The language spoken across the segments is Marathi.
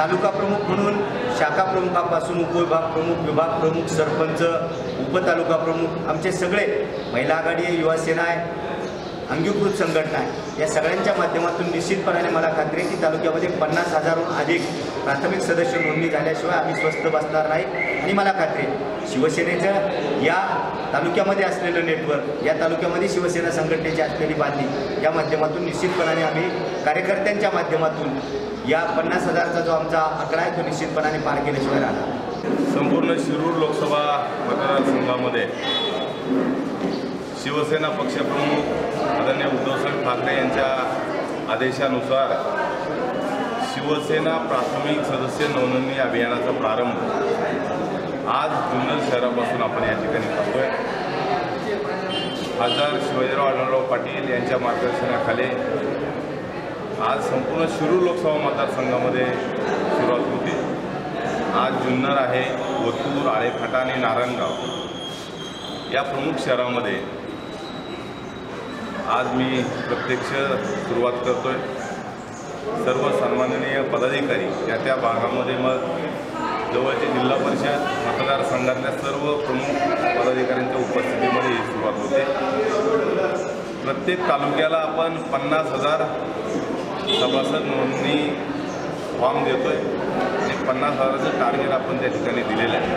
तालुका प्रमुख म्हणून शाखा प्रमुखापासून उपविभाग प्रमुख, विभाग प्रमुख, सरपंच, उपतालुका प्रमुख, आमचे सगळे महिला आघाडी आहे, युवा सेना आहे, अंगीकृत संघटना आहे, या सगळ्यांच्या माध्यमातून निश्चितपणाने मला खात्री आहे की तालुक्यामध्ये 50,000हून अधिक प्राथमिक सदस्य नोंदणी झाल्याशिवाय आम्ही स्वस्थ बसणार नाही। आणि मला खात्री आहे शिवसेनेचं या तालुक्यामध्ये असलेलं नेटवर्क, या तालुक्यामध्ये शिवसेना संघटनेची असलेली बांधणी, या माध्यमातून निश्चितपणाने आम्ही कार्यकर्त्यांच्या माध्यमातून या 50,000चा जो आमचा आकडा आहे तो निश्चितपणाने पार केल्याशिवाय राहणार। संपूर्ण शिरूर लोकसभा मतदारसंघामध्ये शिवसेना पक्षप्रमुख आदरणीय उद्धवसाहेब ठाकरे यांच्या आदेशानुसार शिवसेना प्राथमिक सदस्य नोंदणी अभियानाचा प्रारंभ आज जुन्नर शहरापासून आपण या ठिकाणी करतोय। खासदार शिवाजीराव आढळराव पाटील यांच्या मार्गदर्शनाखाली आज संपूर्ण शिरूर लोकसभा मतदारसंघामध्ये सुरुवात होती। आज जुन्नर आहे, ओतूर, आळेफाटा आणि नारायणगाव या प्रमुख शहरामध्ये आज मी प्रत्यक्ष सुरुवात करतोय। सर्व सन्माननीय पदाधिकारी त्या भागामध्ये, मग जवळचे जिल्हा परिषद मतदारसंघातल्या सर्व प्रमुख पदाधिकाऱ्यांच्या उपस्थितीमध्ये ही सुरुवात होते। प्रत्येक तालुक्याला आपण 50,000 सभासद नोंदणी फॉर्म देतोय आणि 50,000चं टार्गेट आपण त्या ठिकाणी दिलेलं आहे।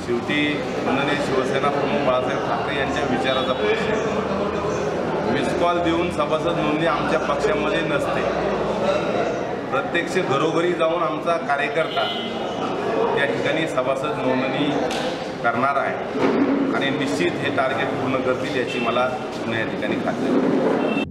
शेवटी माननीय शिवसेना प्रमुख बाळासाहेब ठाकरे यांच्या विचाराचा प्रश्न, मिस कॉल देऊन सभासद नोंदणी आमच्या पक्षामध्ये नसते, प्रत्यक्ष घरोघरी जाऊन आमचा कार्यकर्ता त्या ठिकाणी सभासद नोंदणी करणार आहे आणि निश्चित हे टार्गेट पूर्ण करतील याची मला पुन्हा या ठिकाणी खात्री आहे।